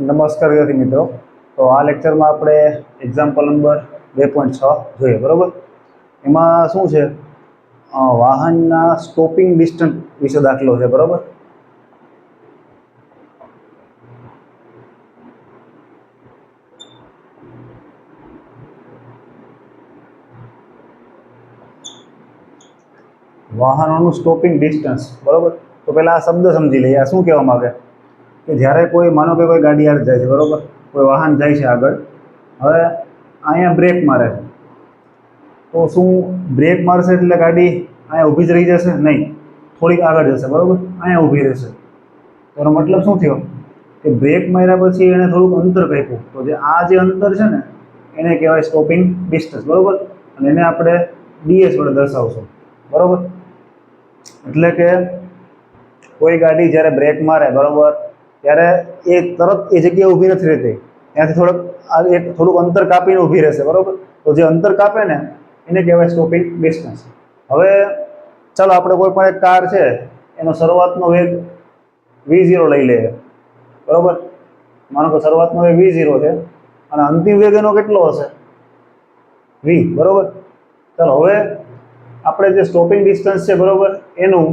નમસ્કાર વિદ્યાર્થી મિત્રો. તો આ લેક્ચરમાં આપણે એક્ઝામ્પલ નંબર 2.6 જોઈએ. બરાબર, એમાં શું છે, વાહનના સ્ટોપિંગ ડિસ્ટન્સ વિશે દાખલો છે. બરાબર, વાહનોનું સ્ટોપિંગ ડિસ્ટન્સ. બરાબર, તો પહેલા આ શબ્દ સમજી લઈએ. આ શું કહેવા માંગે કે જ્યારે કોઈ, માનો કે કોઈ ગાડી આગળ જાય છે, બરાબર, કોઈ વાહન જાય છે આગળ. હવે અહીંયા બ્રેક મારે છે, તો શું બ્રેક મારશે એટલે ગાડી અહીંયા ઊભી જ રહી જશે? નહીં, થોડીક આગળ જશે. બરાબર, અહીંયા ઊભી રહેશે. તો એનો મતલબ શું થયો કે બ્રેક માર્યા પછી એણે થોડુંક અંતર કાપ્યું. તો જે આ જે અંતર છે ને એને કહેવાય સ્ટોપિંગ ડિસ્ટન્સ. બરાબર, અને એને આપણે ડીએસ વડે દર્શાવશું. બરાબર, એટલે કે કોઈ ગાડી જ્યારે બ્રેક મારે, બરાબર, ત્યારે એ તરત એ જગ્યાએ ઊભી નથી રહેતી, ત્યાંથી થોડુંક અંતર કાપીને ઊભી રહેશે. બરાબર, તો જે અંતર કાપે ને એને કહેવાય સ્ટોપિંગ ડિસ્ટન્સ. હવે ચાલો આપણે કોઈ પણ એક કાર છે, એનો શરૂઆતનો વેગ v0 લઈ લઈએ. બરાબર, માનો કે શરૂઆતનો વેગ v0 છે અને અંતિમ વેગ એનો કેટલો હશે? v. બરાબર, ચાલો હવે આપણે જે સ્ટોપિંગ ડિસ્ટન્સ છે, બરાબર, એનું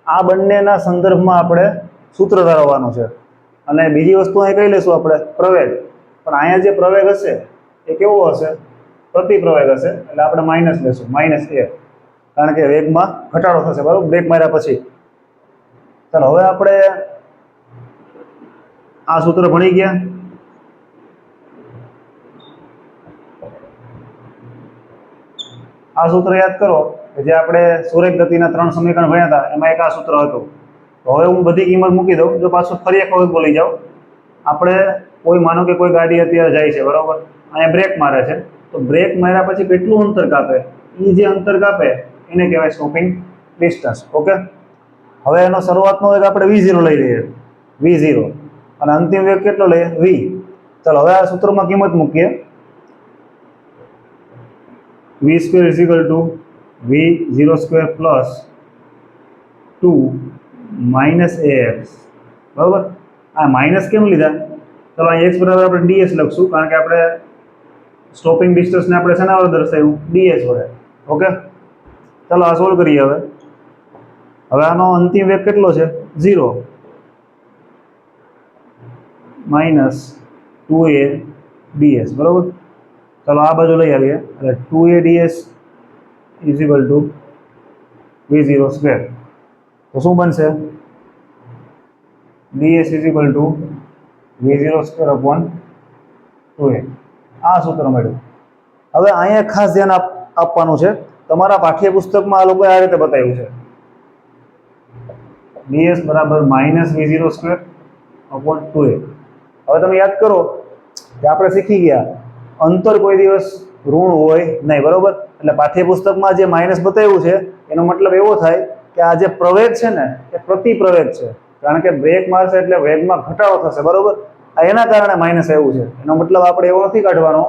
આ બંનેના સંદર્ભમાં આપણે સૂત્ર ધરાવવાનું છે. અને બીજી વસ્તુ અહીં કહી લઈશું આપણે, પ્રવેગ. પણ અહીંયા જે પ્રવેગ હશે એ કેવો હશે? પ્રતિપ્રવેગ હશે. એટલે આપણે માઇનસ લેશું, -a, કારણ કે વેગમાં ઘટાડો થશે. બરાબર, બ્રેક માર્યા પછી. ચાલો હવે આપણે આ સૂત્ર ભણી ગયા. આ સૂત્ર યાદ કરો કે જે આપણે સુરેખ ગતિના 3 સમીકરણ ભણ્યા હતા, એમાં એક આ સૂત્ર હતું. તો હવે હું બધી કિંમત મૂકી દઉં. જો પાછું ફરી એક વખત બોલી જાઉં, આપણે કોઈ, માનો કે કોઈ ગાડી અત્યારે જાય છે, બરાબર, અહીંયા બ્રેક મારે છે. તો બ્રેક માર્યા પછી કેટલું અંતર કાપે, એ જે અંતર કાપે એને કહેવાય સ્ટોપિંગ ડિસ્ટન્સ. ઓકે, હવે એનો શરૂઆતનો વેગ આપણે v0 લઈ લઈએ, v0, અને અંતિમ વેગ કેટલો લઈએ? v. ચાલો હવે આ સૂત્રમાં કિંમત મૂકીએ. v² = v0² + 2 -ax. બરાબર, આ માઇનસ કેમ લીધા? ચાલો અહીં x બરાબર આપણે ds લખશું, કારણ કે આપણે સ્ટોપિંગ ડિસ્ટન્સને આપણે શેના વડે દર્શાવ્યું? ds વડે. ઓકે, ચાલો આ સોલ્વ કરીએ. હવે આનો અંતિમ વેગ કેટલો છે? 0 - 2a ds. બરાબર, ચાલો આ બાજુ લઈ આવીએ. એટલે 2a ds = v0². તો શું બનશે? ds = v0² / 2a. આ સૂત્ર મળ્યું. હવે અહીંયા ખાસ ધ્યાન આપવાનું છે. તમારા પાઠ્યપુસ્તકમાં આ લોકોએ આ રીતે બતાવ્યું છે, ds = -v0² / 2a. હવે તમે યાદ કરો કે આપણે શીખી ગયા અંતર કોઈ દિવસ ઋણ હોય નહીં. બરાબર, એટલે પાઠ્યપુસ્તકમાં જે માઇનસ બતાવ્યું છે એનો મતલબ એવો થાય કે આ જે પ્રવેગ છે ને એ પ્રતિપ્રવેગ છે, કારણ કે બ્રેક મારશે એટલે વેગમાં ઘટાડો થશે. બરાબર, આ એના કારણે માઇનસ આવ્યું છે. એનો મતલબ આપણે એવો નથી કાઢવાનો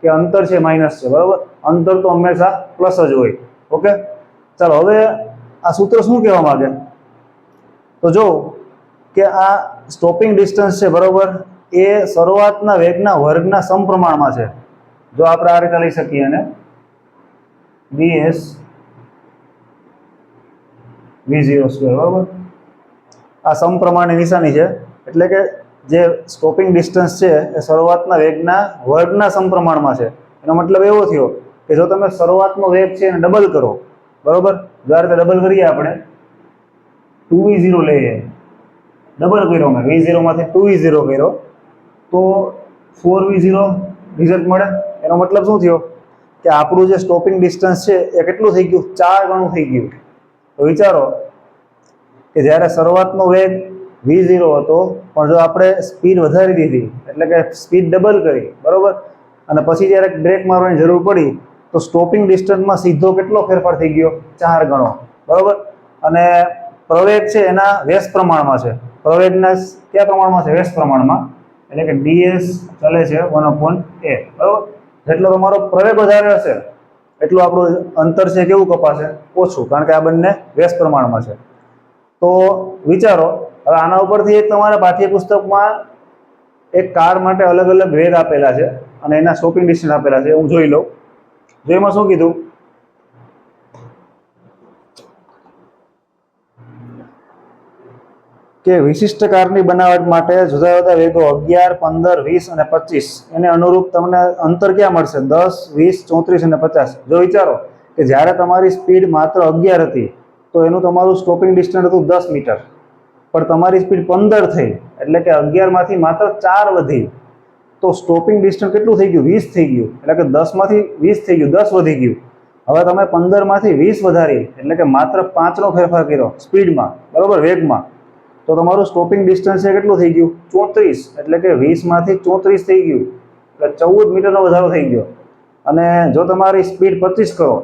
કે અંતર છે માઇનસ છે. બરાબર, અંતર તો હંમેશા પ્લસ જ હોય. ઓકે, ચાલો હવે આ સૂત્ર શું કહેવા માંગે? તો જો કે આ સ્ટોપિંગ ડિસ્ટન્સ છે, બરાબર, એ શરૂઆતના વેગના વર્ગના સમપ્રમાણમાં છે. જો આપણે આ રીતે લઈ શકીએ, અને ds v0². બરાબર, આ સમપ્રમાણની નિશાની છે, એટલે કે જે સ્ટોપિંગ ડિસ્ટન્સ છે એ શરૂઆતના વેગના વર્ગના સમપ્રમાણમાં છે. એનો મતલબ એવો થયો કે જો તમે શરૂઆતનો વેગ છે એને ડબલ કરો, બરાબર, જો આ રીતે ડબલ કરીએ, આપણે 2v0 લઈએ, ડબલ કર્યો મેં, v0 માંથી 2v0 કર્યો, તો 4v0 રિઝલ્ટ મળે. એનો મતલબ શું થયો કે આપણું જે સ્ટોપિંગ ડિસ્ટન્સ છે એ કેટલું થઈ ગયું? 4 ગણું થઈ ગયું. તો વિચારો કે જ્યારે શરૂઆતનો વેગ v0 હતો, પણ જો આપણે સ્પીડ વધારી દીધી, એટલે કે સ્પીડ ડબલ કરી, બરાબર, અને પછી જ્યારે બ્રેક મારવાની જરૂર પડી, તો સ્ટોપિંગ ડિસ્ટન્સમાં સીધો કેટલો ફેરફાર થઈ ગયો? 4 ગણો. બરાબર, અને પ્રવેગ છે એના વ્યસ્ત પ્રમાણમાં છે. પ્રવેગના કયા પ્રમાણમાં છે? વ્યસ્ત પ્રમાણમાં. એટલે કે ds ચાલે છે 1/a. બરાબર, જેટલો તમારો પ્રવેગ વધારે હશે એટલું આપણું અંતર છે કેવું કપાશે? ઓછું, કારણ કે આ બંને વ્યસ્ત પ્રમાણમાં છે. તો વિચારો, હવે આના ઉપરથી એક તમારા પાઠ્યપુસ્તકમાં એક કાર માટે અલગ અલગ વેગ આપેલા છે અને એના સ્ટોપિંગ ડિસ્ટન્સ આપેલા છે. હું જોઈ લઉં. જો એમાં શું કીધું કે વિશિષ્ટ કારની બનાવટ માટે જુદા જુદા વેગો 11, 15, 20 અને 25 એને અનુરૂપ તમને અંતર ક્યાં મળશે? 10, 20, 34 અને 50. જો વિચારો કે જ્યારે તમારી સ્પીડ માત્ર 11 હતી તો એનું તમારું સ્ટોપિંગ ડિસ્ટન્સ હતું 10 મીટર, પણ તમારી સ્પીડ 15 થઈ એટલે કે 11 માંથી માત્ર 4 વધી, તો સ્ટોપિંગ ડિસ્ટન્સ કેટલું થઈ ગયું? 20 થઈ ગયું. એટલે કે 10 માંથી 20 થઈ ગયું, 10 વધી ગયું. હવે તમે 15 માંથી 20 વધારી એટલે કે માત્ર 5 નો ફેરફાર કર્યો સ્પીડમાં, બરોબર, વેગમાં, તો તમારું સ્ટોપિંગ ડિસ્ટન્સ છે કેટલું થઈ ગયું? 34. એટલે કે 20 માંથી 34 થઈ ગયું, એટલે 14 મીટરનો વધારો થઈ ગયો. અને જો તમારી સ્પીડ 25 કરો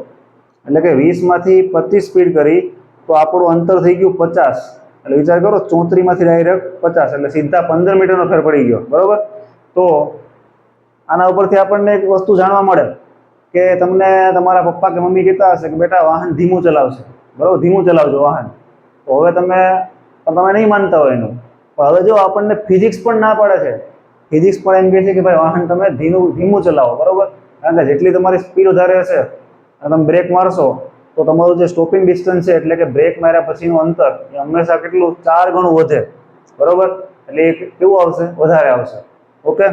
એટલે કે 20 માંથી 25 સ્પીડ કરી તો આપણું અંતર થઈ ગયું 50. એટલે વિચાર કરો, 34 માંથી ડાયરેક્ટ 50 એટલે સીધા 15 મીટરનો ફેર પડી ગયો, બરોબર. તો આના ઉપરથી આપણને એક વસ્તુ જાણવા મળે કે તમને તમારા પપ્પા કે મમ્મી કહેતા હશે કે બેટા વાહન ધીમું ચલાવશે, બરોબર, ધીમું ચલાવજો વાહન. તો હવે તમે નહીં માનતા હોય એનું, પણ હવે જો આપણને ફિઝિક્સ પણ ના પાડે છે, ફિઝિક્સ પણ એમ કહે છે કે ભાઈ વાહન તમે ધીમું ચલાવો, બરોબર. કારણ કે જેટલી તમારી સ્પીડ વધારે હશે અને તમે બ્રેક મારશો તો તમારું જે સ્ટોપિંગ ડિસ્ટન્સ છે એટલે કે બ્રેક માર્યા પછીનું અંતર એ હંમેશા કેટલું? 4 ગણું વધે, બરોબર. એટલે એ કેવું આવશે? વધારે આવશે. ઓકે,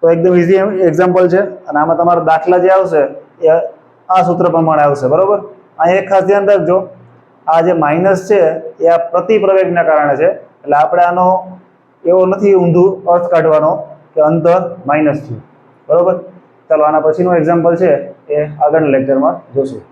તો એકદમ ઇઝી એક્ઝામ્પલ છે અને આમાં તમારા દાખલા જે આવશે એ આ સૂત્ર પ્રમાણે આવશે, બરોબર. અહીં એક ખાસ ધ્યાન રાખજો, આ જે માઇનસ છે એ આ પ્રતિપ્રવેગના કારણે છે, એટલે આપણે આનો એવો નથી ઊંધું અર્થ કાઢવાનો કે અંતર માઇનસ થયું, બરોબર. ચાલો આના પછીનું એક્ઝામ્પલ છે એ આગળના લેક્ચરમાં જોશું.